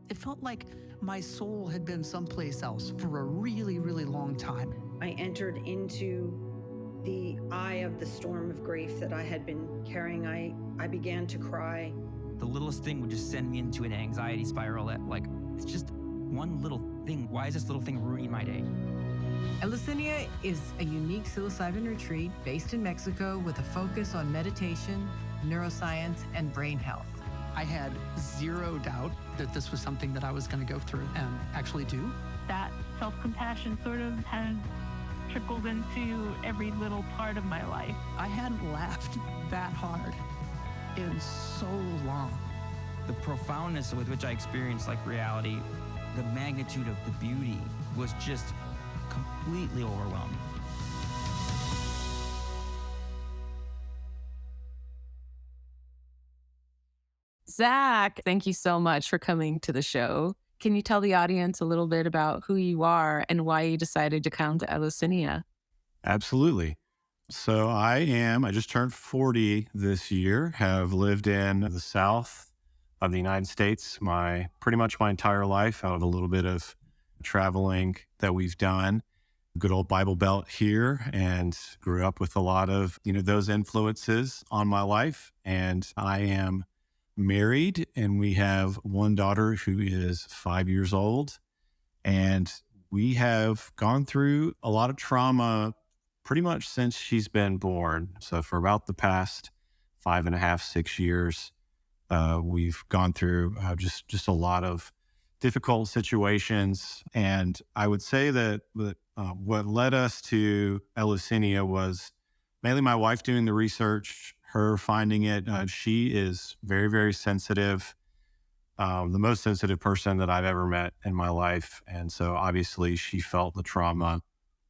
It felt like my soul had been someplace else for a really, really long time. I entered into the eye of the storm of grief that I had been carrying. I began to cry. The littlest thing would just send me into an anxiety spiral that, like, it's just one little thing. Why is this little thing ruining my day? Eleusinia is a unique psilocybin retreat based in Mexico with a focus on meditation, neuroscience, and brain health. I had zero doubt that this was something that I was going to go through and actually do. That self-compassion sort of has trickled into every little part of my life. I hadn't laughed that hard in so long. The profoundness with which I experienced like reality, the magnitude of the beauty was just completely overwhelming. Zach, thank you so much for coming to the show. Can you tell the audience a little bit about who you are and why you decided to come to Eleusinia? Absolutely. So I just turned 40 this year, have lived in the South of the United States pretty much my entire life, out of a little bit of traveling that we've done. Good old Bible Belt here, and grew up with a lot of, those influences on my life. And I am married, and we have one daughter who is 5 years old. And we have gone through a lot of trauma pretty much since she's been born. So for about the past 5.5, 6 years, we've gone through just a lot of difficult situations. And I would say that what led us to Eleusinia was mainly my wife doing the research, her finding it. She is very, very sensitive, the most sensitive person that I've ever met in my life. And so obviously she felt the trauma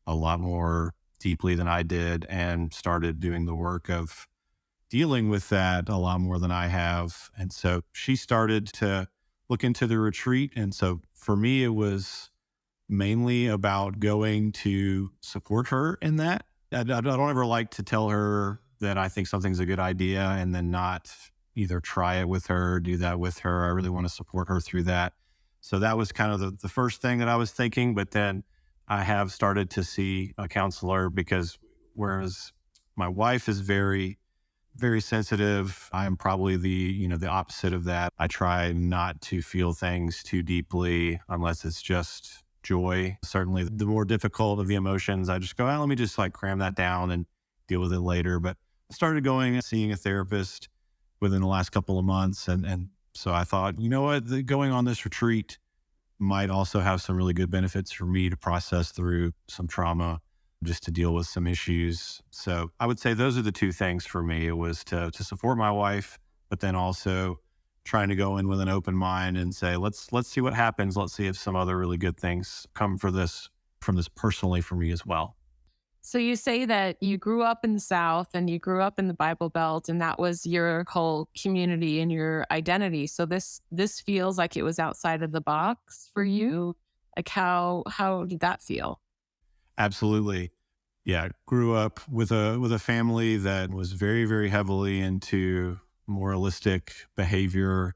a lot more deeply than I did, and started doing the work of dealing with that a lot more than I have. And so she started to look into the retreat. And so for me, it was mainly about going to support her in that. I don't ever like to tell her that I think something's a good idea and then not either try it with her, do that with her. I really want to support her through that. So that was kind of the first thing that I was thinking. But then I have started to see a counselor, because whereas my wife is very, very sensitive, I am probably the opposite of that. I try not to feel things too deeply unless it's just joy. Certainly the more difficult of the emotions, I just go, let me just like cram that down and deal with it later. But I started going and seeing a therapist within the last couple of months. And so I thought, you know what, going on this retreat might also have some really good benefits for me to process through some trauma, just to deal with some issues. So I would say those are the two things for me. It was to support my wife, but then also trying to go in with an open mind and say, let's see what happens. Let's see if some other really good things come from this personally for me as well. So you say that you grew up in the South and you grew up in the Bible Belt, and that was your whole community and your identity. So this feels like it was outside of the box for you. Like how did that feel? Absolutely. Yeah. Grew up with a family that was very, very heavily into moralistic behavior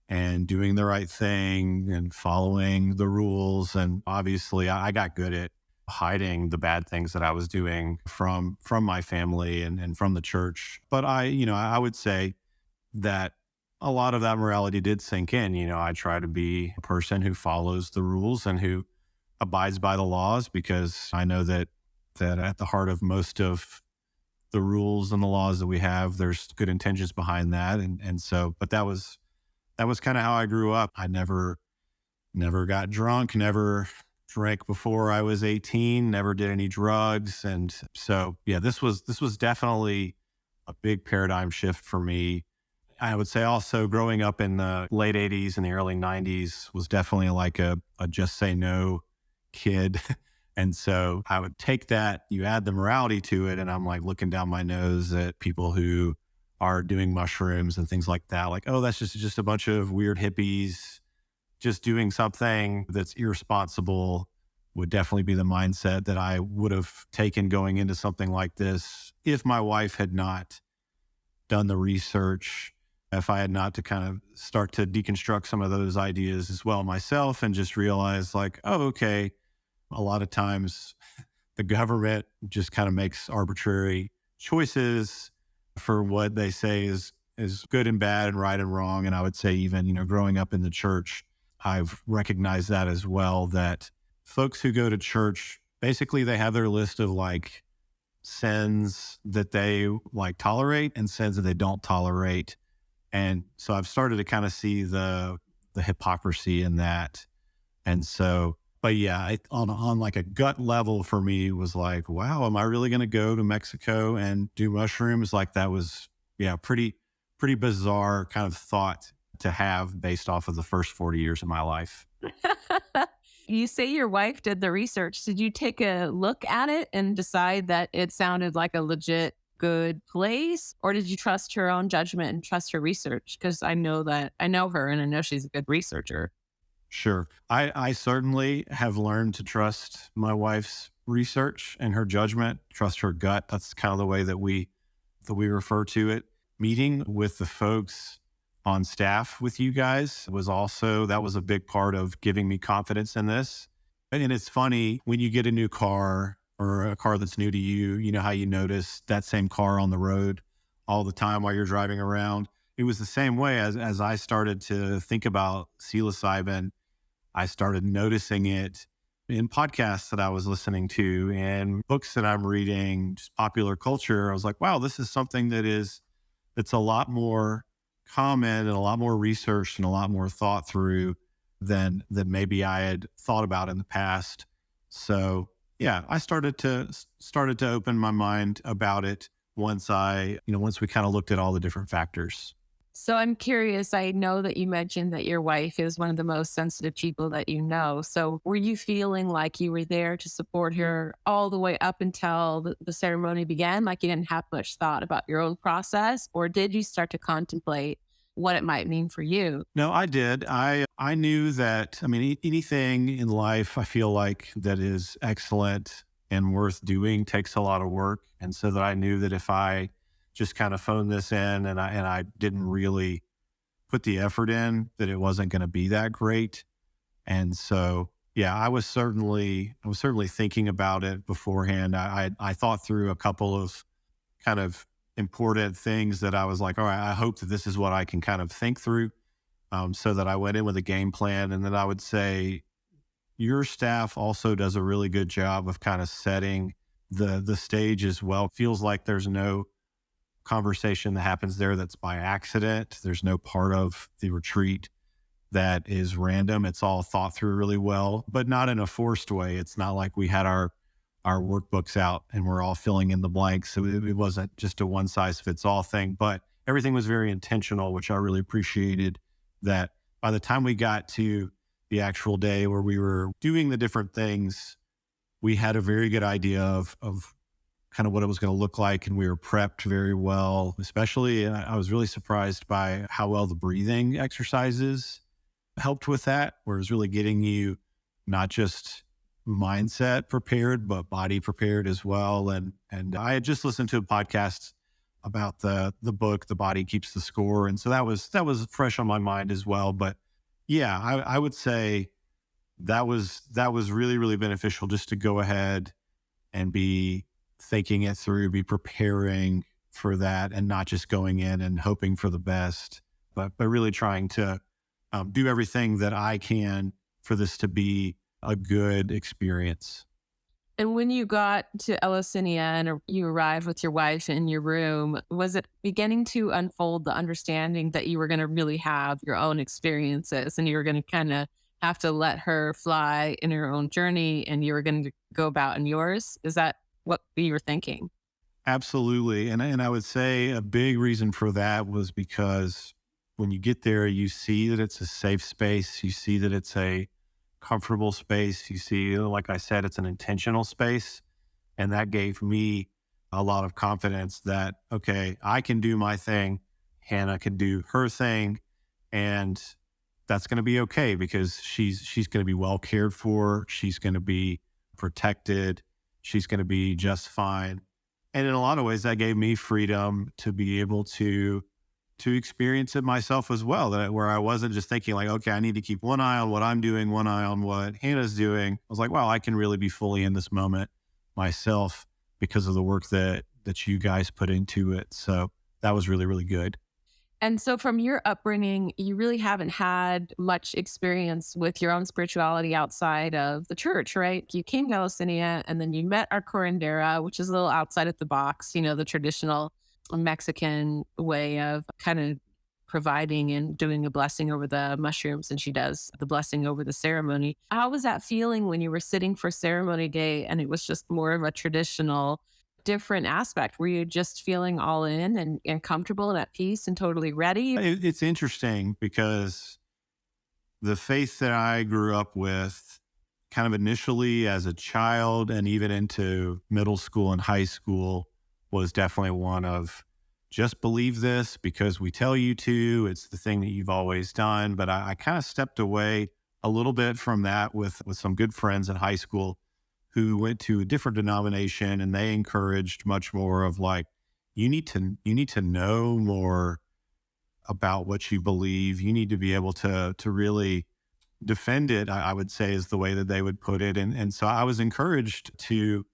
and doing the right thing and following the rules. And obviously I got good at hiding the bad things that I was doing from my family and from the church. But I would say that a lot of that morality did sink in. I try to be a person who follows the rules and who abides by the laws, because I know that at the heart of most of the rules and the laws that we have, there's good intentions behind that. And so, but that was kind of how I grew up. I never got drunk, never drank before I was 18, never did any drugs. And so, yeah, this was definitely a big paradigm shift for me. I would say also growing up in the late 80s and the early 90s was definitely like a just say no kid. And so I would take that, you add the morality to it, and I'm like looking down my nose at people who are doing mushrooms and things like that. Like, oh, that's just a bunch of weird hippies just doing something that's irresponsible. Would definitely be the mindset that I would have taken going into something like this if my wife had not done the research if I had not to kind of start to deconstruct some of those ideas as well myself and just realize like, oh, okay, a lot of times the government just kind of makes arbitrary choices for what they say is good and bad and right and wrong. And I would say even, growing up in the church, I've recognized that as well, that folks who go to church, basically they have their list of like sins that they like tolerate and sins that they don't tolerate. And so I've started to kind of see the hypocrisy in that. And so, but yeah, on like a gut level for me was like, wow, am I really going to go to Mexico and do mushrooms? Like that was, yeah, pretty bizarre kind of thought to have based off of the first 40 years of my life. You say your wife did the research. Did you take a look at it and decide that it sounded like a legit good place? Or did you trust her own judgment and trust her research? Because I know her and I know she's a good researcher. Sure. I certainly have learned to trust my wife's research and her judgment, trust her gut. That's kind of the way that we refer to it. Meeting with the folks on staff with you guys that was a big part of giving me confidence in this. And it's funny when you get a new car or a car that's new to you, you know how you notice that same car on the road all the time while you're driving around. It was the same way as I started to think about psilocybin. I started noticing it in podcasts that I was listening to and books that I'm reading, just popular culture. I was like, wow, this is something that's a lot more common and a lot more researched and a lot more thought through than maybe I had thought about in the past. So yeah, I started to open my mind about it once we kind of looked at all the different factors. So I'm curious. I know that you mentioned that your wife is one of the most sensitive people that you know. So were you feeling like you were there to support her all the way up until the ceremony began? Like you didn't have much thought about your own process? Or did you start to contemplate what it might mean for you? No, I did. I knew that, I mean, anything in life I feel like that is excellent and worth doing takes a lot of work. And so that I knew that if I just kind of phoned this in and I didn't really put the effort in, that it wasn't going to be that great. And so, yeah, I was certainly thinking about it beforehand. I thought through a couple of kind of important things that I was like, all right, I hope that this is what I can kind of think through. So that I went in with a game plan. And then I would say your staff also does a really good job of kind of setting the stage as well. Feels like there's no conversation that happens there that's by accident. There's no part of the retreat that is random. It's all thought through really well, but not in a forced way. It's not like we had our workbooks out and we're all filling in the blanks. So it wasn't just a one size fits all thing, but everything was very intentional, which I really appreciated. That by the time we got to the actual day where we were doing the different things, we had a very good idea of kind of what it was going to look like. And we were prepped very well, especially I was really surprised by how well the breathing exercises helped with that, where it was really getting you not just mindset prepared, but body prepared as well. And I had just listened to a podcast about the book, The Body Keeps the Score. And so that was fresh on my mind as well. But yeah, I would say that was really, really beneficial just to go ahead and be thinking it through, be preparing for that and not just going in and hoping for the best, but really trying to do everything that I can for this to be a good experience. And when you got to Eleusinia and you arrived with your wife in your room, was it beginning to unfold the understanding that you were going to really have your own experiences and you were going to kind of have to let her fly in her own journey and you were going to go about in yours? Is that what you were thinking? Absolutely. And I would say a big reason for that was because when you get there, you see that it's a safe space. You see that it's a comfortable space. You see, like I said, it's an intentional space. And that gave me a lot of confidence that, okay, I can do my thing. Hannah can do her thing. And that's going to be okay because she's going to be well cared for. She's going to be protected. She's going to be just fine. And in a lot of ways, that gave me freedom to be able to to experience it myself as well, that where I wasn't just thinking like, okay, I need to keep one eye on what I'm doing, one eye on what Hannah's doing. I was like, wow, I can really be fully in this moment myself because of the work that you guys put into it. So that was really, really good. And so, from your upbringing, you really haven't had much experience with your own spirituality outside of the church, right? You came to Eleusinia and then you met our curandera, which is a little outside of the box, the traditional Mexican way of kind of providing and doing a blessing over the mushrooms. And she does the blessing over the ceremony. How was that feeling when you were sitting for ceremony day and it was just more of a traditional different aspect? Were you just feeling all in and comfortable and at peace and totally ready? It's interesting because the faith that I grew up with kind of initially as a child and even into middle school and high school was definitely one of just believe this because we tell you to. It's the thing that you've always done. But I kind of stepped away a little bit from that with some good friends in high school who went to a different denomination, and they encouraged much more of like, you need to know more about what you believe. You need to be able to really defend it, I would say is the way that they would put it. And so I was encouraged to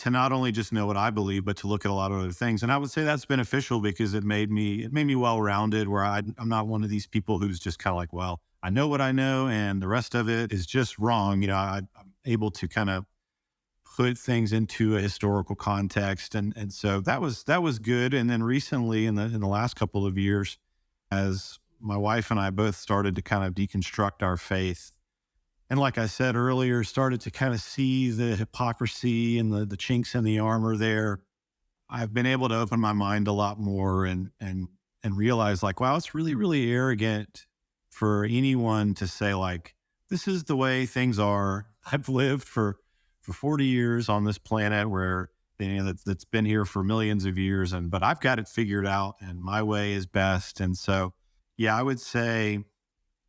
not only just know what I believe, but to look at a lot of other things. And I would say that's beneficial because it made me well-rounded, where I'm not one of these people who's just kind of like, well, I know what I know and the rest of it is just wrong. I'm able to kind of put things into a historical context. And so that was good. And then recently in the last couple of years, as my wife and I both started to kind of deconstruct our faith, and like I said earlier, started to kind of see the hypocrisy and the chinks in the armor there, I've been able to open my mind a lot more and realize like, wow, it's really, really arrogant for anyone to say like, this is the way things are. I've lived for 40 years on this planet where that's been here for millions of years, but I've got it figured out and my way is best. And so, yeah, I would say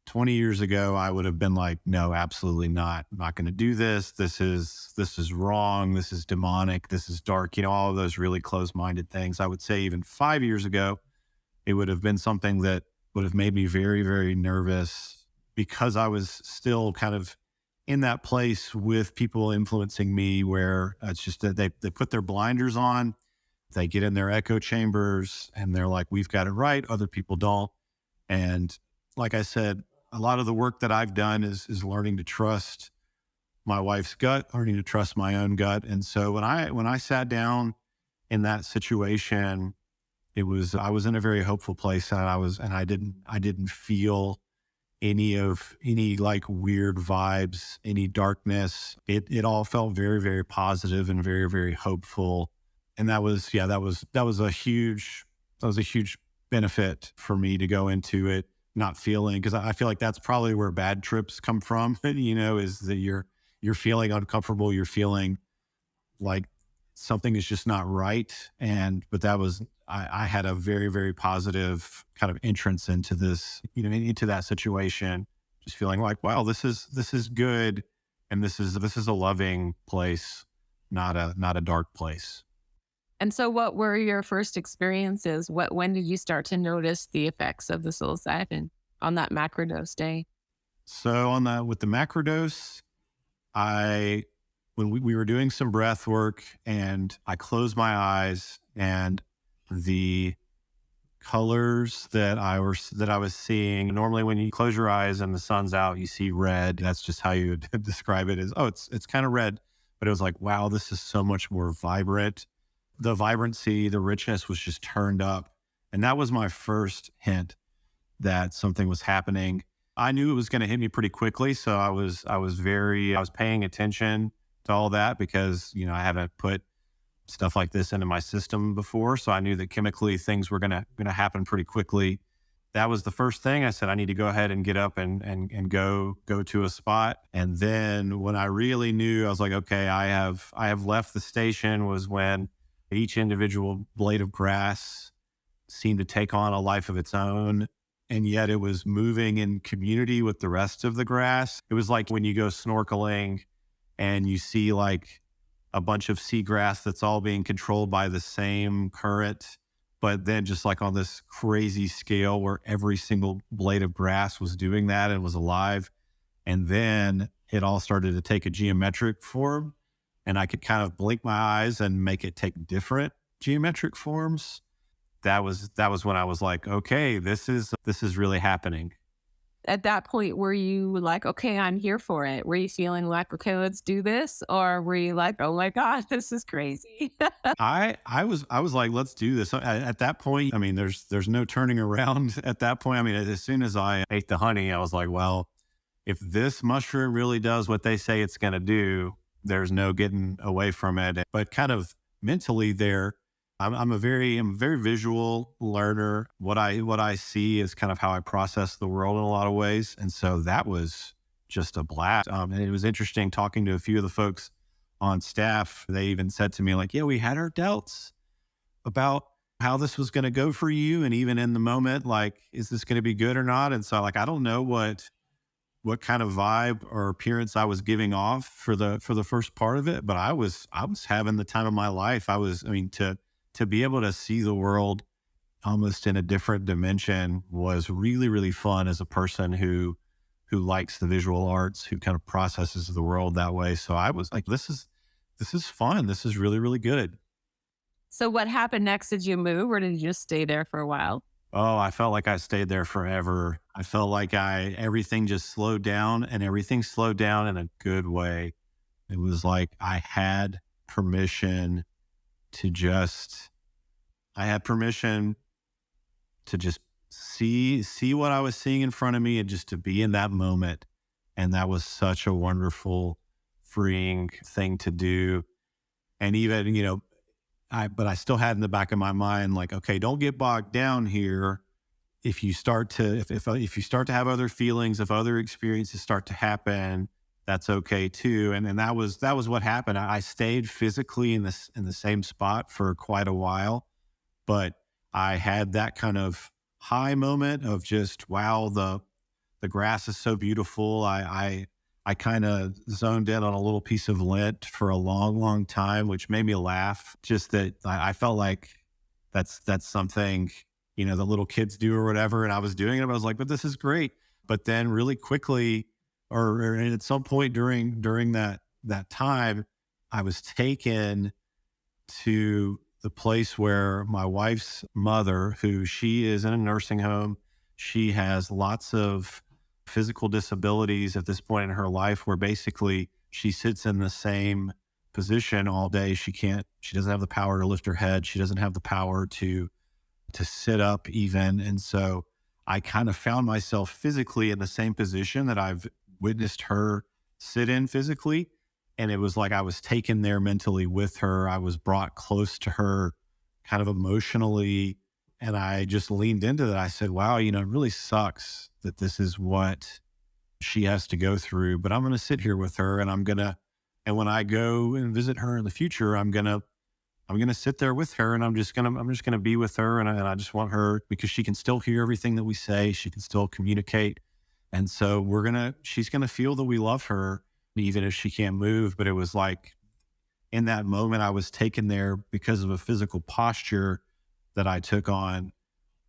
20 years ago, I would have been like, no, absolutely not. I'm not going to do this. This is wrong. This is demonic. This is dark. All of those really closed-minded things. I would say even 5 years ago, it would have been something that would have made me very, very nervous because I was still kind of in that place with people influencing me where it's just that they put their blinders on, they get in their echo chambers and they're like, we've got it right. Other people don't. And like I said, a lot of the work that I've done is learning to trust my wife's gut, learning to trust my own gut. And so when I sat down in that situation, I was in a very hopeful place, and I didn't feel any like weird vibes, any darkness. It all felt very, very positive and very, very hopeful. And that was a huge benefit for me to go into it not feeling, because I feel like that's probably where bad trips come from, is that you're feeling uncomfortable, you're feeling like something is just not right. But that was, I had a very, very positive kind of entrance into this, into that situation, just feeling like, wow, this is good. And this is a loving place, not a dark place. And so, what were your first experiences? When did you start to notice the effects of the psilocybin on that macrodose day? So with the macrodose, when we were doing some breath work, and I closed my eyes, and the colors that I was seeing. Normally, when you close your eyes and the sun's out, you see red. That's just how you would describe it. It's kind of red, but it was like, wow, this is so much more vibrant. The vibrancy, the richness was just turned up. And that was my first hint that something was happening. I knew it was going to hit me pretty quickly. So I was paying attention to all that because, I haven't put stuff like this into my system before. So I knew that chemically things were going to happen pretty quickly. That was the first thing. I said, I need to go ahead and get up and go to a spot. And then when I really knew, I was like, okay, I have left the station, was when each individual blade of grass seemed to take on a life of its own. And yet it was moving in community with the rest of the grass. It was like when you go snorkeling and you see like a bunch of seagrass that's all being controlled by the same current. but then just like on this crazy scale where every single blade of grass was doing that and was alive. And then it all started to take a geometric form, and I could kind of blink my eyes and make it take different geometric forms. That was when I was like, okay, this is really happening. At that point, were you like, okay, I'm here for it? Were you feeling like, okay, let's do this? Or were you like, oh my gosh, this is crazy? I was like, let's do this. At that point, I mean, there's no turning around at that point. I mean, as soon as I ate the honey, I was like, well, if this mushroom really does what they say it's going to do, there's no getting away from it. But kind of mentally there, I'm a very visual learner. What I see is kind of how I process the world in a lot of ways. And so that was just a blast. And it was interesting talking to a few of the folks on staff. They even said to me like, yeah, we had our doubts about how this was going to go for you. And even in the moment, like, is this going to be good or not? And so like, I don't know what kind of vibe or appearance I was giving off for the first part of it, but I was having the time of my life. To be able to see the world almost in a different dimension was really, really fun as a person who likes the visual arts, who kind of processes the world that way. So I was like, this is fun. This is really, really good. So what happened next? Did you move or did you just stay there for a while? Oh, I felt like I stayed there forever. I felt like everything just slowed down, and everything slowed down in a good way. It was like I had permission to just see what I was seeing in front of me and just to be in that moment. And that was such a wonderful, freeing thing to do. And even, but I still had in the back of my mind, like, okay, don't get bogged down here. If you start to, if you start to have other feelings, if other experiences start to happen, that's okay too. And that was what happened. I stayed physically in the same spot for quite a while, but I had that kind of high moment of just, wow, the grass is so beautiful. I kind of zoned in on a little piece of lint for a long, long time, which made me laugh. Just that I felt like that's something, the little kids do or whatever. And I was doing it. I was like, but this is great. But then really quickly, or at some point during that time, I was taken to the place where my wife's mother, who she is in a nursing home, she has lots of physical disabilities at this point in her life where basically she sits in the same position all day. She doesn't have the power to lift her head. She doesn't have the power to sit up even. And so I kind of found myself physically in the same position that I've witnessed her sit in physically. And it was like I was taken there mentally with her. I was brought close to her kind of emotionally. And I just leaned into that. I said, wow, it really sucks that this is what she has to go through, but I'm going to sit here with her and when I go and visit her in the future, I'm going to sit there with her and I'm just going to be with her. And I just want her, because she can still hear everything that we say. She can still communicate. And so she's going to feel that we love her, even if she can't move. But it was like in that moment, I was taken there because of a physical posture that I took on.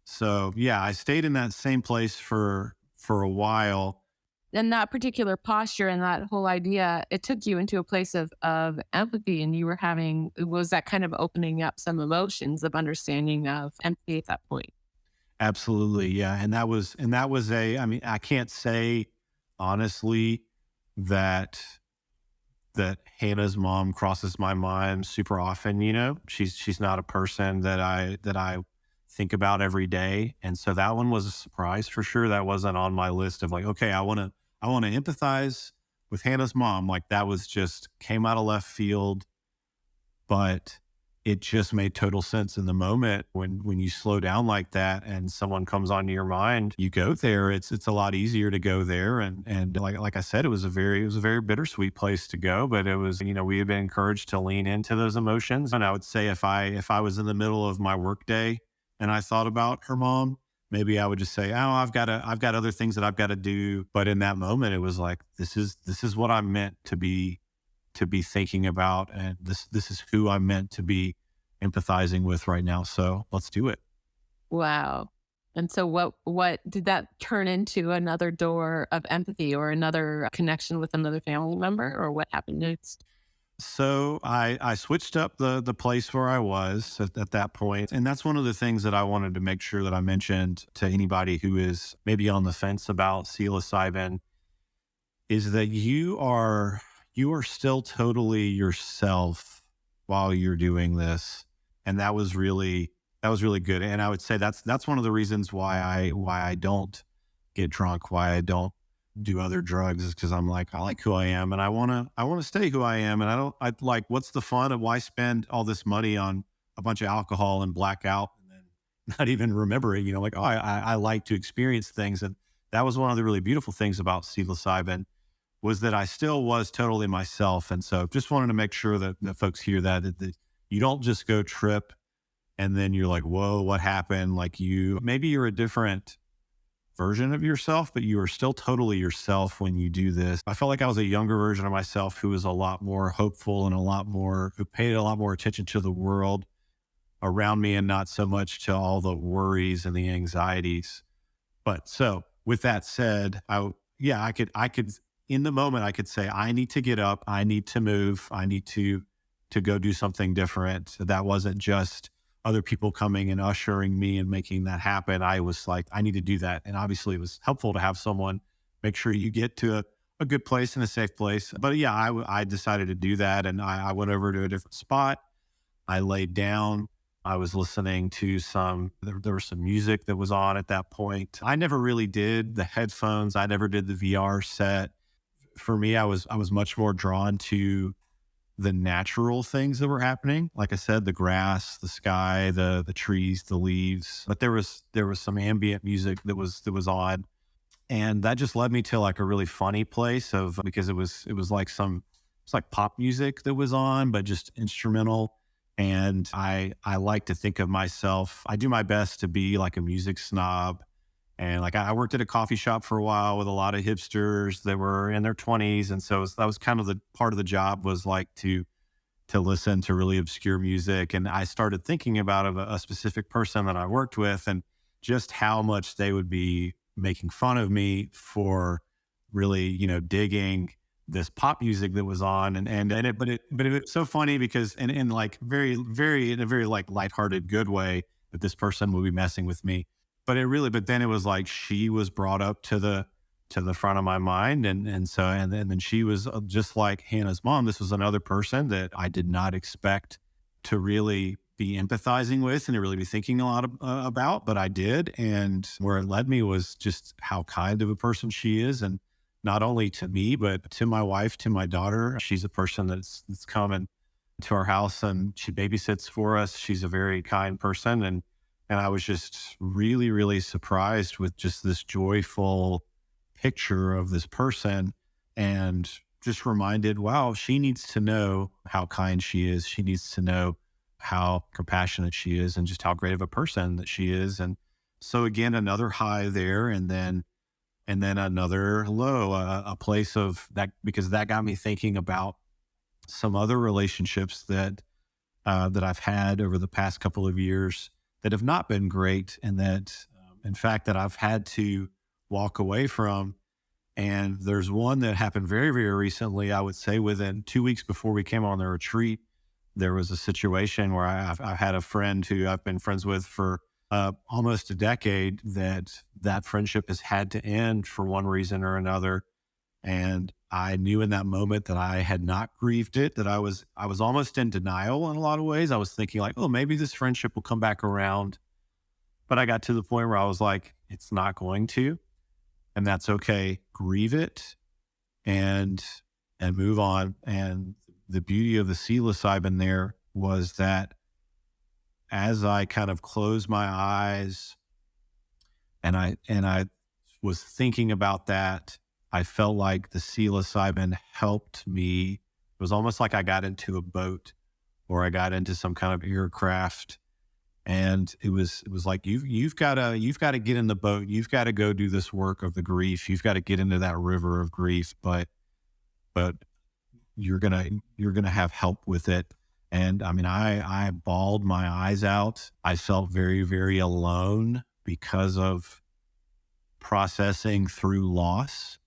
So yeah, I stayed in that same place for a while. And that particular posture and that whole idea, it took you into a place of empathy, and was that kind of opening up some emotions of understanding of empathy at that point? Absolutely. Yeah. And that was I can't say honestly that Hannah's mom crosses my mind super often. She's not a person that I think about every day. And so that one was a surprise for sure. That wasn't on my list of like, okay, I want to empathize with Hannah's mom. Like that was just came out of left field, but it just made total sense in the moment when you slow down like that and someone comes onto your mind, you go there. It's a lot easier to go there. And like I said, it was a very bittersweet place to go, but it was, we had been encouraged to lean into those emotions. And I would say if I was in the middle of my workday and I thought about her mom, maybe I would just say, oh, I've got other things that I've got to do. But in that moment, it was like, this is what I'm meant to be thinking about. And this is who I'm meant to be empathizing with right now. So let's do it. Wow. And so what did that turn into? Another door of empathy or another connection with another family member, or what happened next? So I switched up the place where I was at that point. And that's one of the things that I wanted to make sure that I mentioned to anybody who is maybe on the fence about psilocybin is that you are still totally yourself while you're doing this. And that was really good. And I would say that's one of the reasons why I don't get drunk, why I don't do other drugs is because I'm like, I like who I am and I wanna stay who I am. And I like what's the fun of why spend all this money on a bunch of alcohol and black out and then not even remember it, like, oh, I like to experience things. And that was one of the really beautiful things about psilocybin was that I still was totally myself. And so just wanted to make sure that folks hear that you don't just go trip and then you're like, whoa, what happened? Like maybe you're a different version of yourself, but you are still totally yourself when you do this. I felt like I was a younger version of myself who was a lot more hopeful and who paid a lot more attention to the world around me and not so much to all the worries and the anxieties. But so with that said, I could in the moment, I could say, I need to get up. I need to move. I need to go do something different. That wasn't just other people coming and ushering me and making that happen. I was like, I need to do that. And obviously it was helpful to have someone make sure you get to a good place and a safe place. But yeah, I decided to do that. And I went over to a different spot. I laid down. I was listening to there was some music that was on at that point. I never really did the headphones. I never did the VR set. For me, I was much more drawn to the natural things that were happening. Like I said, the grass, the sky, the trees, the leaves. But there was some ambient music that was on. And that just led me to like a really funny place because it was like it's like pop music that was on, but just instrumental. And I like to think of myself, I do my best to be like a music snob. And like I worked at a coffee shop for a while with a lot of hipsters that were in their 20s. And so that was kind of the part of the job was like to listen to really obscure music. And I started thinking about a specific person that I worked with and just how much they would be making fun of me for really, digging this pop music that was on. But it was so funny because in like in a very like lighthearted, good way that this person would be messing with me. But then it was like she was brought up to the front of my mind. And then she was just like Hannah's mom. This was another person that I did not expect to really be empathizing with and to really be thinking a lot about, but I did. And where it led me was just how kind of a person she is. And not only to me, but to my wife, to my daughter. She's a person that's coming to our house and she babysits for us. She's a very kind person. And I was just really, really surprised with just this joyful picture of this person and just reminded, wow, she needs to know how kind she is. She needs to know how compassionate she is and just how great of a person that she is. And so again, another high there and then another low, a place of that, because that got me thinking about some other relationships that I've had over the past couple of years that have not been great and that, in fact, that I've had to walk away from. And there's one that happened very, very recently. I would say within 2 weeks before we came on the retreat, there was a situation where I had a friend who I've been friends with for almost a decade that friendship has had to end for one reason or another. And I knew in that moment that I had not grieved it, that I was almost in denial in a lot of ways. I was thinking like, oh, maybe this friendship will come back around. But I got to the point where I was like, it's not going to, and that's okay. Grieve it and move on. And the beauty of the psilocybin there was that as I kind of closed my eyes and I was thinking about that, I felt like the psilocybin helped me. It was almost like I got into a boat or I got into some kind of aircraft. And it was like, you've got to get in the boat. You've got to go do this work of the grief. You've got to get into that river of grief, but you're going to have help with it. And I mean, I bawled my eyes out. I felt very, very alone because of processing through loss.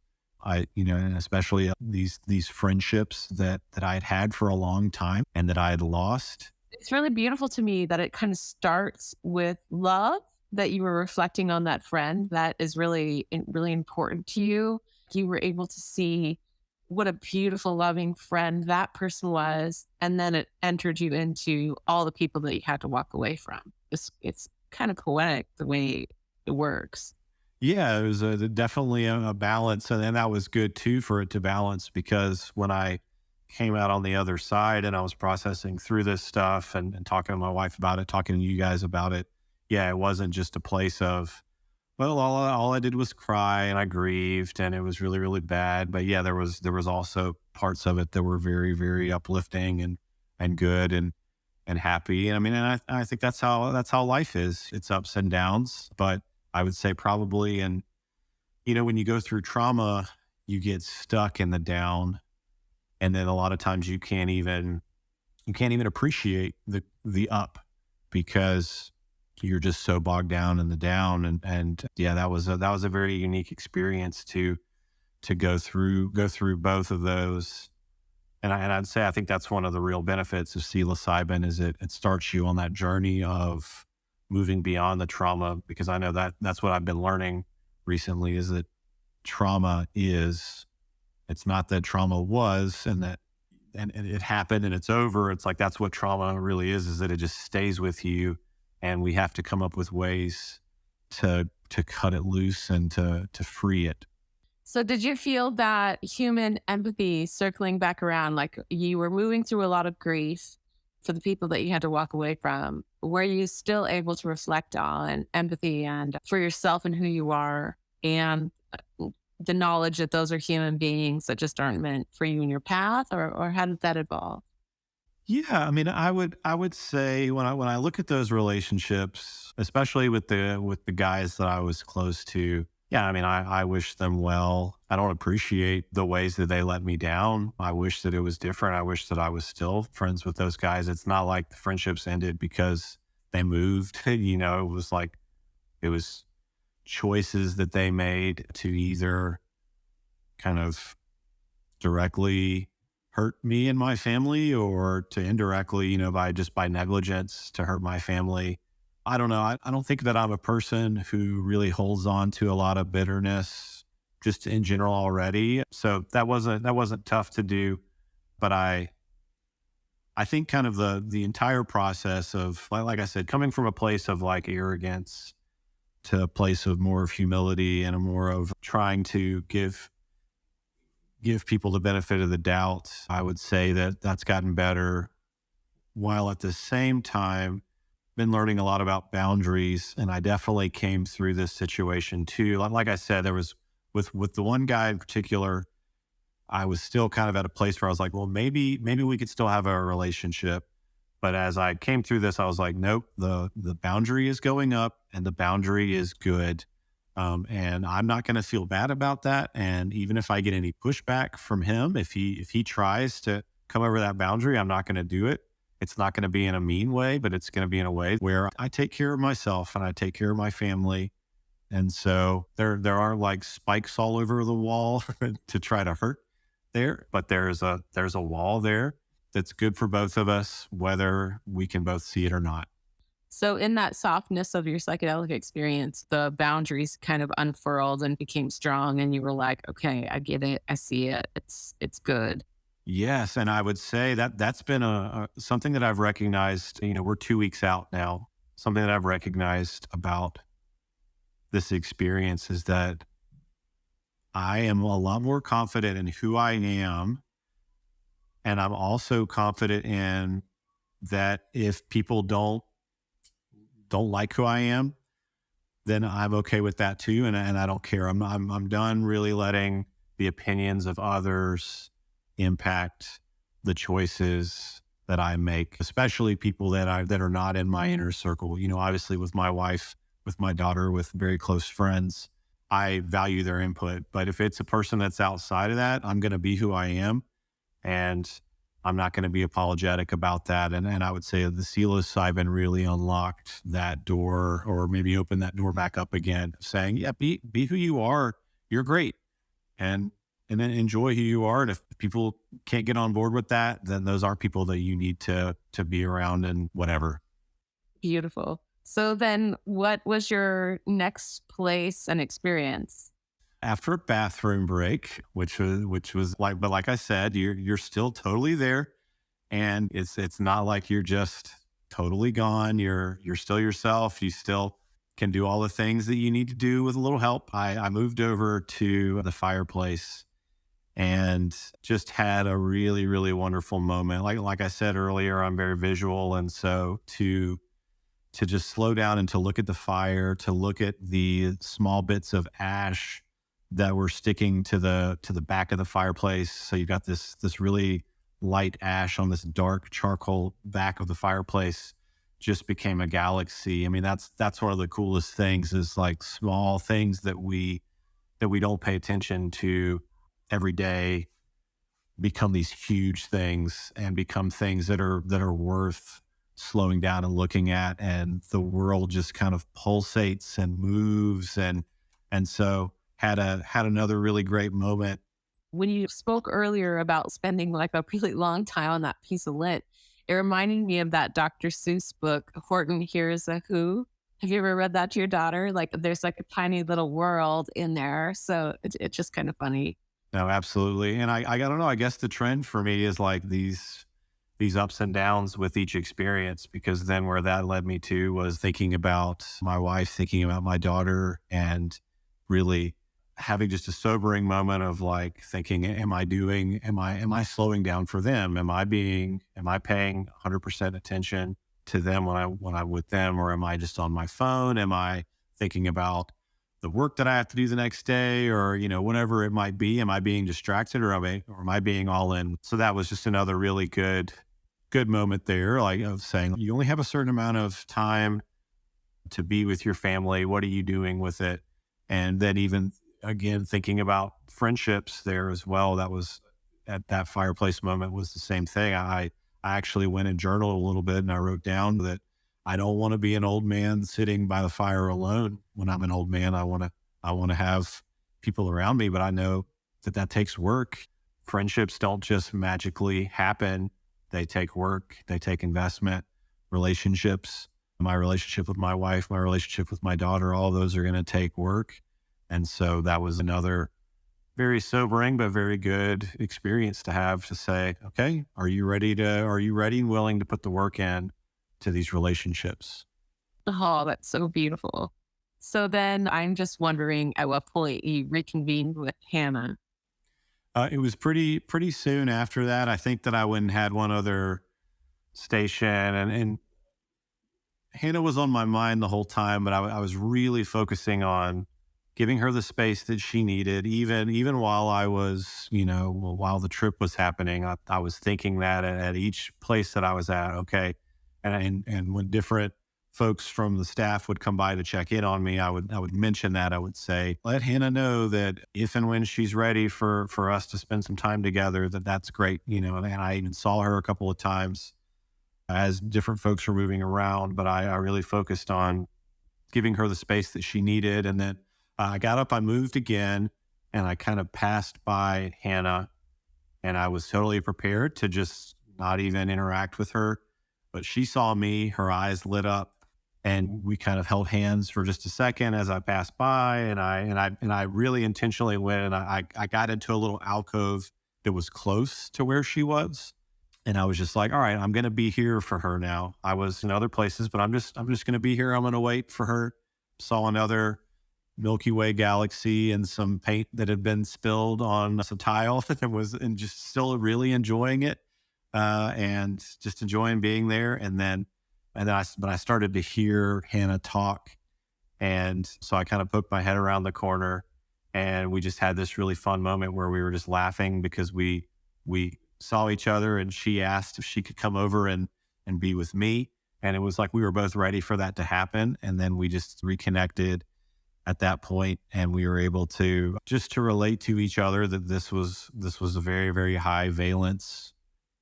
And especially these friendships that I'd had for a long time and that I had lost. It's really beautiful to me that it kind of starts with love, that you were reflecting on that friend that is really, really important to you. You were able to see what a beautiful, loving friend that person was. And then it entered you into all the people that you had to walk away from. It's kind of poetic the way it works. Yeah, it was definitely a balance. And then that was good too for it to balance, because when I came out on the other side and I was processing through this stuff and talking to my wife about it, talking to you guys about it, yeah, it wasn't just a place of, well, all I did was cry and I grieved and it was really, really bad. But yeah, there was also parts of it that were very, very uplifting and good and happy. And I mean, and I think that's how life is. It's ups and downs. But I would say probably, and when you go through trauma, you get stuck in the down, and then a lot of times you can't even appreciate the up, because you're just so bogged down in the down. And yeah, that was a very unique experience to go through both of those. And I'd say I think that's one of the real benefits of psilocybin, is it starts you on that journey of moving beyond the trauma, because I know that's what I've been learning recently, is that it's not that trauma was and it happened and it's over. It's like, that's what trauma really is that it just stays with you, and we have to come up with ways to cut it loose and to free it. So did you feel that human empathy, circling back around, like you were moving through a lot of grief for the people that you had to walk away from? Were you still able to reflect on empathy and for yourself and who you are, and the knowledge that those are human beings that just aren't meant for you in your path, or how did that evolve? Yeah, I mean, I would say when I look at those relationships, especially with the guys that I was close to, yeah, I mean, I wish them well. I don't appreciate the ways that they let me down. I wish that it was different. I wish that I was still friends with those guys. It's not like the friendships ended because they moved. It was like, it was choices that they made to either kind of directly hurt me and my family, or to indirectly, by negligence, to hurt my family. I don't know. I don't think that I'm a person who really holds on to a lot of bitterness just in general already. So that wasn't tough to do. But I think kind of the entire process of, like I said, coming from a place of like arrogance to a place of more of humility and a more of trying to give people the benefit of the doubt. I would say that that's gotten better, while at the same time been learning a lot about boundaries. And I definitely came through this situation too. Like I said, there was with the one guy in particular, I was still kind of at a place where I was like, well, maybe we could still have a relationship. But as I came through this, I was like, nope, the boundary is going up and the boundary is good. And I'm not going to feel bad about that. And even if I get any pushback from him, if he tries to come over that boundary, I'm not going to do it. It's not going to be in a mean way, but it's going to be in a way where I take care of myself and I take care of my family. And so there aren't like spikes all over the wall to try to hurt there, but there's a wall there that's good for both of us, whether we can both see it or not. So in that softness of your psychedelic experience, the boundaries kind of unfurled and became strong, and you were like, okay, I get it. I see it. It's good. Yes, and I would say that that's been a something that I've recognized. We're 2 weeks out now. Something that I've recognized about this experience is that I am a lot more confident in who I am, and I'm also confident in that if people don't like who I am, then I'm okay with that too, and I don't care. I'm done really letting the opinions of others impact the choices that I make, especially people that are not in my inner circle. Obviously with my wife, with my daughter, with very close friends, I value their input. But if it's a person that's outside of that, I'm going to be who I am, and I'm not going to be apologetic about that. And I would say the psilocybin really unlocked that door, or maybe opened that door back up again, saying, yeah, be who you are. You're great. And then enjoy who you are. And if people can't get on board with that, then those are people that you need to be around and whatever. Beautiful. So then what was your next place and experience? After a bathroom break, which was like, but like I said, you're still totally there. And it's not like you're just totally gone. You're still yourself. You still can do all the things that you need to do with a little help. I moved over to the fireplace and just had a really, really wonderful moment. Like I said earlier, I'm very visual. And so to just slow down and to look at the fire, to look at the small bits of ash that were sticking to the back of the fireplace. So you got this really light ash on this dark charcoal back of the fireplace, just became a galaxy. I mean, that's one of the coolest things, is like small things that we don't pay attention to every day become these huge things, and become things that are worth slowing down and looking at. And the world just kind of pulsates and moves. And so had another really great moment. When you spoke earlier about spending like a really long time on that piece of lint, it reminded me of that Dr. Seuss book, Horton Hears a Who. Have you ever read that to your daughter? Like there's like a tiny little world in there. So it's just kind of funny. No, absolutely. And I don't know, I guess the trend for me is like these ups and downs with each experience, because then where that led me to was thinking about my wife, thinking about my daughter, and really having just a sobering moment of like thinking, am I slowing down for them? Am I paying 100% attention to them when I'm with them? Or am I just on my phone? Am I thinking about the work that I have to do the next day, or, whatever it might be? Am I being distracted, or am I being all in? So that was just another really good moment there, like of saying you only have a certain amount of time to be with your family. What are you doing with it? And then even again, thinking about friendships there as well. That was at that fireplace moment was the same thing. I actually went and journaled a little bit, and I wrote down that I don't want to be an old man sitting by the fire alone. When I'm an old man, I want to have people around me, but I know that takes work. Friendships don't just magically happen. They take work, they take investment. Relationships, my relationship with my wife, my relationship with my daughter, all those are going to take work. And so that was another very sobering but very good experience to have, to say, okay, are you ready and willing to put the work in to these relationships? Oh, that's so beautiful. So then I'm just wondering at what point you reconvened with Hannah. It was pretty soon after that. I think that I went and had one other station, and Hannah was on my mind the whole time, but I was really focusing on giving her the space that she needed, even while I was, while the trip was happening. I was thinking that at each place that I was at, okay. And when different folks from the staff would come by to check in on me, I would mention that. I would say, let Hannah know that if and when she's ready for us to spend some time together, that's great. And I even saw her a couple of times as different folks were moving around, but I really focused on giving her the space that she needed. And then I got up, I moved again, and I kind of passed by Hannah, and I was totally prepared to just not even interact with her. But she saw me, her eyes lit up, and we kind of held hands for just a second as I passed by. And I really intentionally went, and I got into a little alcove that was close to where she was. And I was just like, all right, I'm going to be here for her now. I was in other places, but I'm just going to be here. I'm going to wait for her. Saw another Milky Way galaxy and some paint that had been spilled on some tile and just still really enjoying it, and just enjoying being there. And then I started to hear Hannah talk. And so I kind of poked my head around the corner, and we just had this really fun moment where we were just laughing because we saw each other, and she asked if she could come over and be with me. And it was like we were both ready for that to happen. And then we just reconnected at that point, and we were able to relate to each other that this was a very, very high valence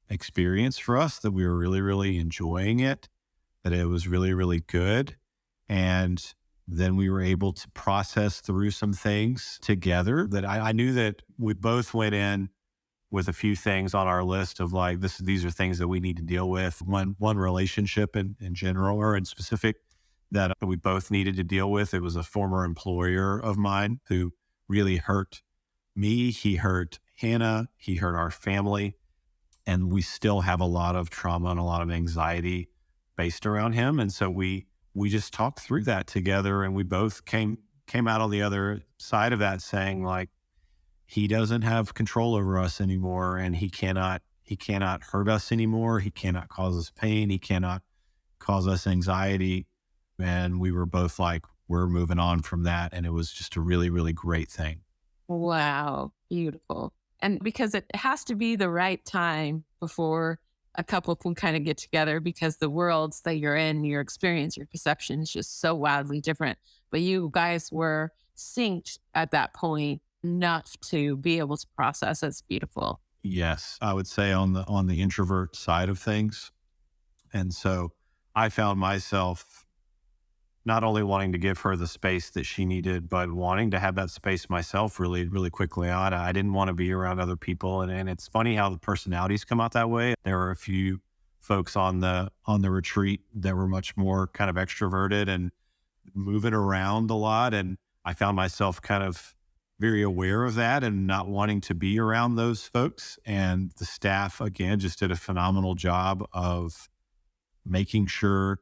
experience for us, that we were really, really enjoying it, that it was really, really good. And then we were able to process through some things together that I knew that we both went in with a few things on our list of like, these are things that we need to deal with. One relationship in general or in specific that we both needed to deal with. It was a former employer of mine who really hurt me. He hurt Hannah. He hurt our family. And we still have a lot of trauma and a lot of anxiety based around him. And so we just talked through that together, and we both came out on the other side of that saying like, he doesn't have control over us anymore, and he cannot hurt us anymore. He cannot cause us pain. He cannot cause us anxiety. And we were both like, we're moving on from that. And it was just a really, really great thing. Wow. Beautiful. And because it has to be the right time before a couple can kind of get together, because the worlds that you're in, your experience, your perception is just so wildly different. But you guys were synced at that point enough to be able to process. It's beautiful. Yes, I would say on the introvert side of things. And so I found myself not only wanting to give her the space that she needed, but wanting to have that space myself really, really quickly on. I didn't want to be around other people. And it's funny how the personalities come out that way. There were a few folks on the retreat that were much more kind of extroverted and moving around a lot. And I found myself kind of very aware of that and not wanting to be around those folks. And the staff, again, just did a phenomenal job of making sure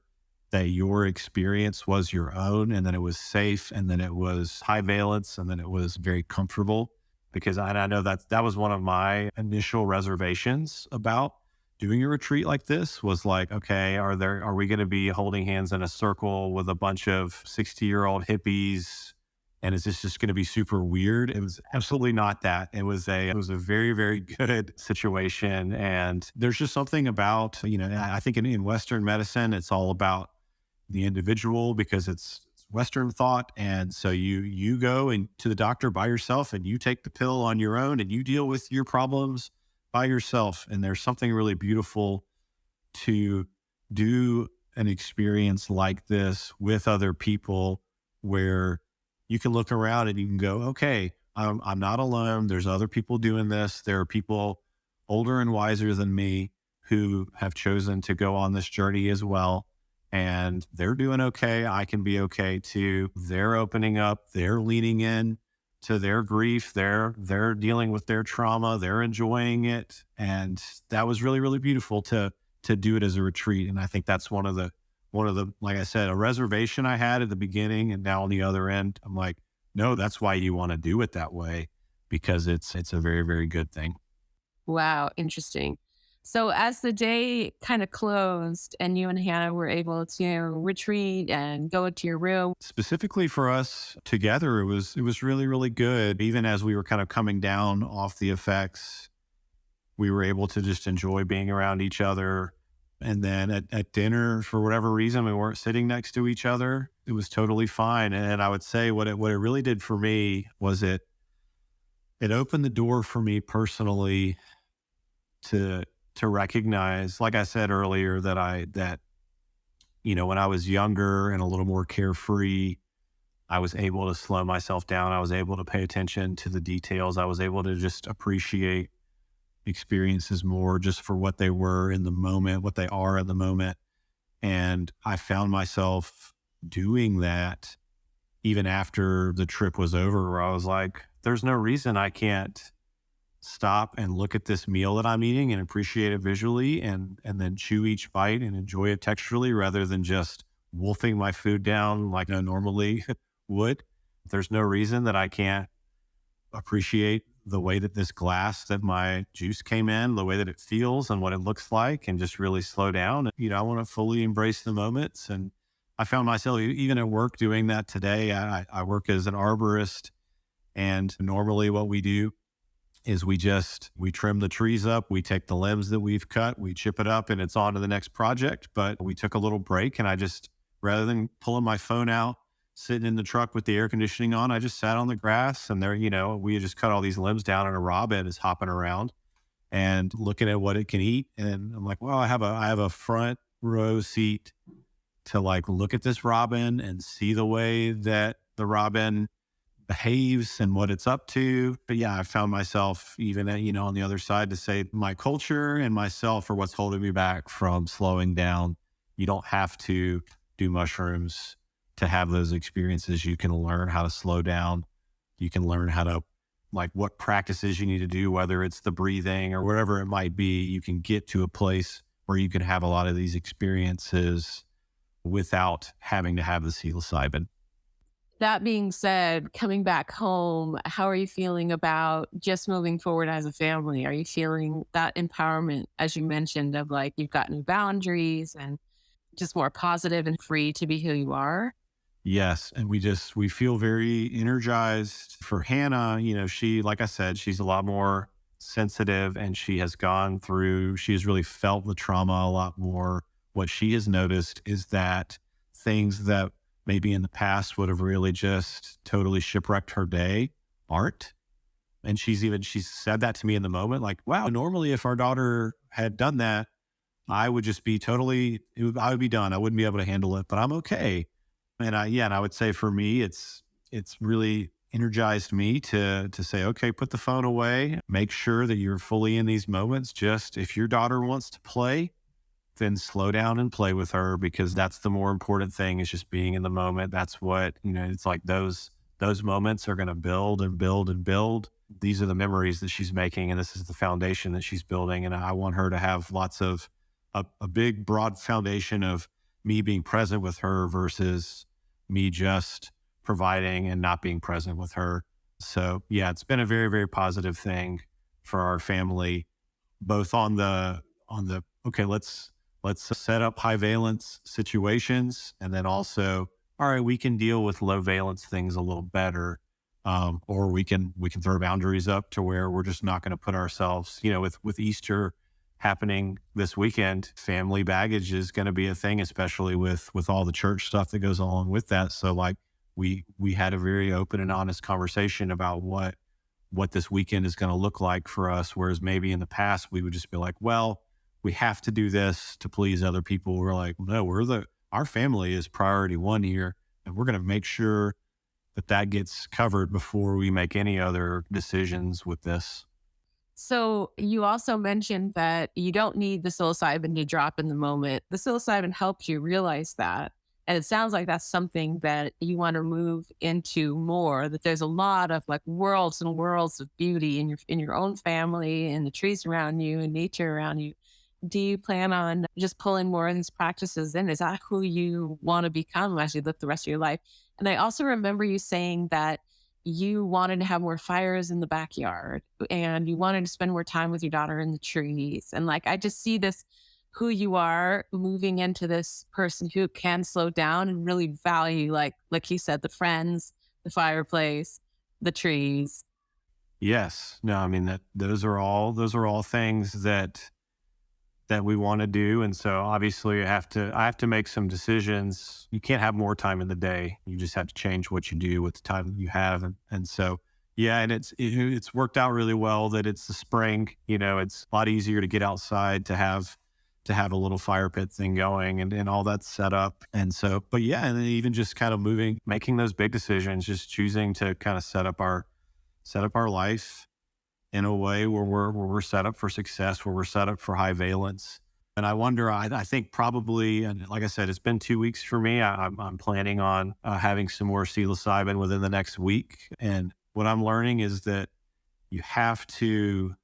that your experience was your own, and then it was safe, and then it was high valence, and then it was very comfortable. Because I know that was one of my initial reservations about doing a retreat like this, was like, okay, are we going to be holding hands in a circle with a bunch of 60-year-old hippies? And is this just going to be super weird? It was absolutely not that. It was a very, very good situation. And there's just something about, I think in Western medicine, it's all about the individual because it's Western thought. And so you go and to the doctor by yourself, and you take the pill on your own, and you deal with your problems by yourself. And there's something really beautiful to do an experience like this with other people, where you can look around and you can go, okay, I'm not alone. There's other people doing this. There are people older and wiser than me who have chosen to go on this journey as well. And they're doing okay. I can be okay too. They're opening up. They're leaning in to their grief. They're dealing with their trauma. They're enjoying it. And that was really, really beautiful to do it as a retreat. And I think that's one of the, like I said, a reservation I had at the beginning. And now on the other end, I'm like, no, that's why you want to do it that way, because it's a very, very good thing. Wow. Interesting. So as the day kind of closed and you and Hannah were able to retreat and go into your room. Specifically for us together, it was really, really good. Even as we were kind of coming down off the effects, we were able to just enjoy being around each other. And then at dinner, for whatever reason, we weren't sitting next to each other. It was totally fine. And I would say what it really did for me was it opened the door for me personally to recognize, like I said earlier, that when I was younger and a little more carefree, I was able to slow myself down. I was able to pay attention to the details. I was able to just appreciate experiences more just for what they were in the moment, what they are in the moment. And I found myself doing that even after the trip was over, where I was like, there's no reason I can't stop and look at this meal that I'm eating and appreciate it visually, and then chew each bite and enjoy it texturally, rather than just wolfing my food down like I normally would. There's no reason that I can't appreciate the way that this glass that my juice came in, the way that it feels and what it looks like, and just really slow down. I want to fully embrace the moments. And I found myself even at work doing that today. I work as an arborist, and normally what we do is we trim the trees up, we take the limbs that we've cut, we chip it up, and it's on to the next project. But we took a little break, and I just, rather than pulling my phone out, sitting in the truck with the air conditioning on, I just sat on the grass, and there, we had just cut all these limbs down, and a robin is hopping around. and looking at what it can eat. And I'm like, well, I have a front row seat to like look at this robin and see the way that the robin behaves and what it's up to. But yeah, I found myself even on the other side to say my culture and myself are what's holding me back from slowing down. You don't have to do mushrooms to have those experiences. You can learn how to slow down. You can learn how to, like, what practices you need to do, whether it's the breathing or whatever it might be. You can get to a place where you can have a lot of these experiences without having to have the psilocybin. That being said, coming back home, how are you feeling about just moving forward as a family? Are you feeling that empowerment, as you mentioned, of like you've got new boundaries and just more positive and free to be who you are? Yes. And we feel very energized for Hannah. She, like I said, she's a lot more sensitive and she has really felt the trauma a lot more. What she has noticed is that things that maybe in the past would have really just totally shipwrecked her day aren't. And she's said that to me in the moment, like, wow, normally if our daughter had done that, I would just be I would be done. I wouldn't be able to handle it, but I'm okay. And I would say for me, it's really energized me to say, okay, put the phone away, make sure that you're fully in these moments. Just if your daughter wants to play, then slow down and play with her, because that's the more important thing, is just being in the moment. That's what, it's like those moments are going to build and build and build. These are the memories that she's making, and this is the foundation that she's building. And I want her to have lots of a big, broad foundation of me being present with her versus me just providing and not being present with her. So yeah, it's been a very, very positive thing for our family, both on the, okay, let's set up high valence situations. And then also, all right, we can deal with low valence things a little better. Or we can throw boundaries up to where we're just not going to put ourselves, with Easter happening this weekend, family baggage is going to be a thing, especially with all the church stuff that goes along with that. So like we had a very open and honest conversation about what this weekend is going to look like for us. Whereas maybe in the past we would just be like, well, we have to do this to please other people. We're like, no, our family is priority one here, and we're going to make sure that gets covered before we make any other decisions with this. So you also mentioned that you don't need the psilocybin to drop in the moment. The psilocybin helps you realize that. And it sounds like that's something that you want to move into more, that there's a lot of like worlds and worlds of beauty in your own family and the trees around you and nature around you. Do you plan on just pulling more of these practices in? Is that who you want to become as you live the rest of your life? And I also remember you saying that you wanted to have more fires in the backyard and you wanted to spend more time with your daughter in the trees. And like, I just see this, who you are moving into this person who can slow down and really value, like you said, the friends, the fireplace, the trees. Yes. No, I mean those are all things that we want to do. And so obviously I have to make some decisions. You can't have more time in the day. You just have to change what you do with the time that you have. And so, yeah, and it's worked out really well that it's the spring. It's a lot easier to get outside, to have a little fire pit thing going and all that's set up. And so, but yeah, and then even just kind of making those big decisions, just choosing to kind of set up our life in a way where we're set up for success, where we're set up for high valence. And I wonder, I think probably, and like I said, it's been 2 weeks for me. I'm planning on having some more psilocybin within the next week. And what I'm learning is that you have to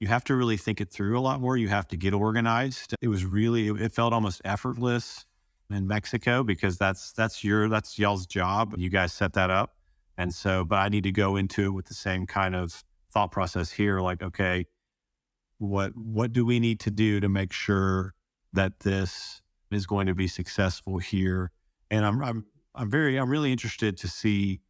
really think it through a lot more. You have to get organized. It felt almost effortless in Mexico because that's y'all's job. You guys set that up. And so, but I need to go into it with the same kind of thought process here. Like, okay, what do we need to do to make sure that this is going to be successful here? And I'm really interested to see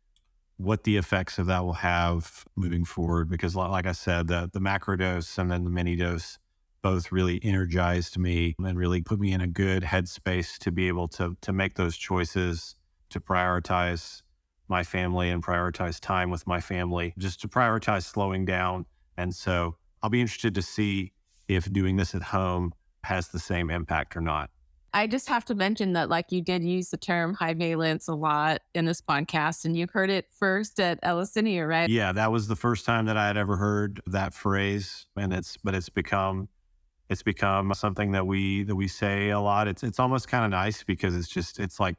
what the effects of that will have moving forward, because like I said, the macro dose and then the mini dose both really energized me and really put me in a good headspace to be able to make those choices, to prioritize my family and prioritize time with my family, just to prioritize slowing down. And so I'll be interested to see if doing this at home has the same impact or not. I just have to mention that, like, you did use the term high valence a lot in this podcast, and you heard it first at Eleusinia, right? Yeah, that was the first time that I had ever heard that phrase, and it's become something that we say a lot. It's almost kind of nice because it's like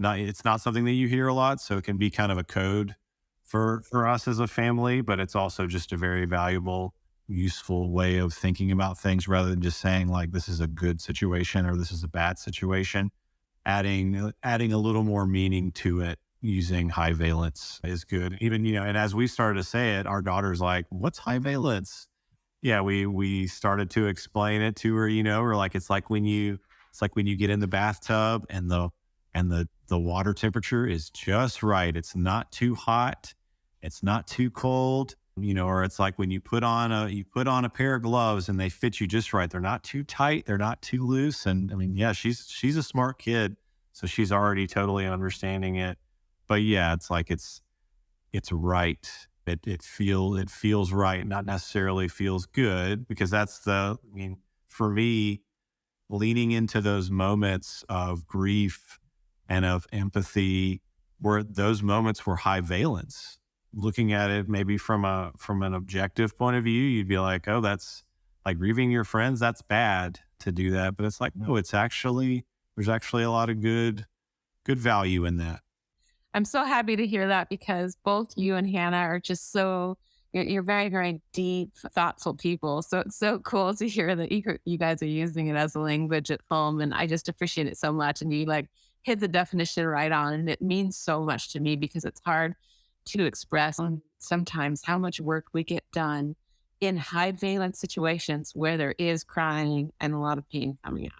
it's not something that you hear a lot, so it can be kind of a code for us as a family, but it's also just a very valuable, useful way of thinking about things rather than just saying like this is a good situation or this is a bad situation. Adding a little more meaning to it using high valence is good. Even, and as we started to say it, our daughter's like, "What's high valence?" Yeah, we started to explain it to her, we're like, it's like when you get in the bathtub and the water temperature is just right. It's not too hot, it's not too cold, or it's like when you put on a pair of gloves and they fit you just right. They're not too tight, they're not too loose. And I mean, yeah, she's a smart kid, so she's already totally understanding it. But yeah, it's like it's right. It feels right, not necessarily feels good, because for me, leaning into those moments of grief and of empathy, where those moments were high valence. Looking at it maybe from an objective point of view, you'd be like, "Oh, that's like grieving your friends. That's bad to do that." But it's like, no, there's actually a lot of good value in that. I'm so happy to hear that because both you and Hannah are just you're very, very deep, thoughtful people. So it's so cool to hear that you guys are using it as a language at home. And I just appreciate it so much. And you like hit the definition right on. And it means so much to me because it's hard to express sometimes how much work we get done in high valence situations where there is crying and a lot of pain coming out.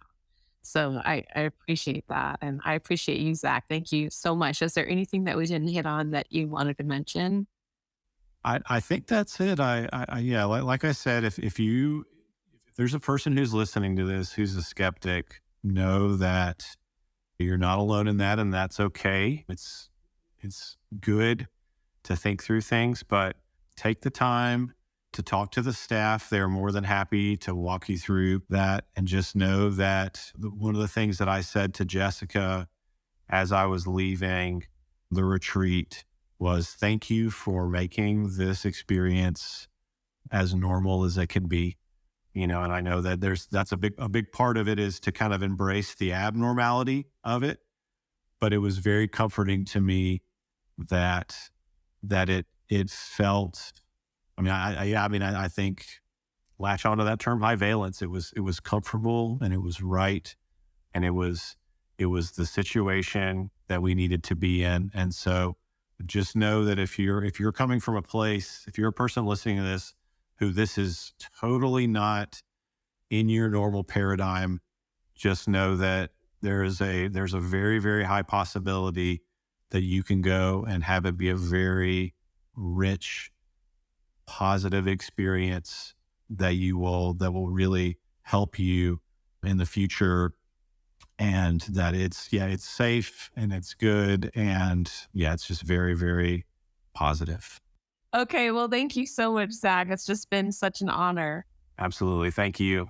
So I appreciate that. And I appreciate you, Zach. Thank you so much. Is there anything that we didn't hit on that you wanted to mention? I think that's it. Yeah, like I said, if there's a person who's listening to this who's a skeptic, know that you're not alone in that, and that's okay. It's good to think through things, but take the time to talk to the staff. They're more than happy to walk you through that. And just know that one of the things that I said to Jessica as I was leaving the retreat was, thank you for making this experience as normal as it can be. And I know that that's a big part of it is to kind of embrace the abnormality of it. But it was very comforting to me that it felt, I think, latch onto that term, high valence. It was comfortable and it was right. And it was the situation that we needed to be in. And so just know that if you're coming from a place, if you're a person listening to this, who this is totally not in your normal paradigm, just know that there's a very, very high possibility that you can go and have it be a very rich, positive experience that will really help you in the future, and that it's safe and it's good, and it's just very, very positive. Okay. Well, thank you so much, Zach. It's just been such an honor. Absolutely. Thank you.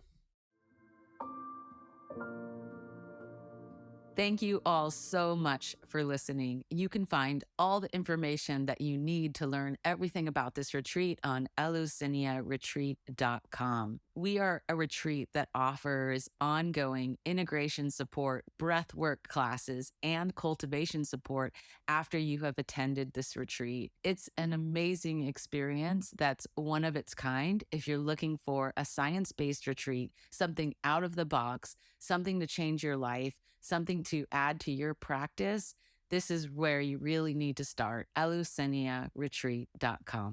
Thank you all so much for listening. You can find all the information that you need to learn everything about this retreat on eleusiniaretreat.com. We are a retreat that offers ongoing integration support, breathwork classes, and cultivation support after you have attended this retreat. It's an amazing experience that's one of its kind. If you're looking for a science-based retreat, something out of the box, something to change your life, something to add to your practice, this is where you really need to start. eleusiniaretreat.com.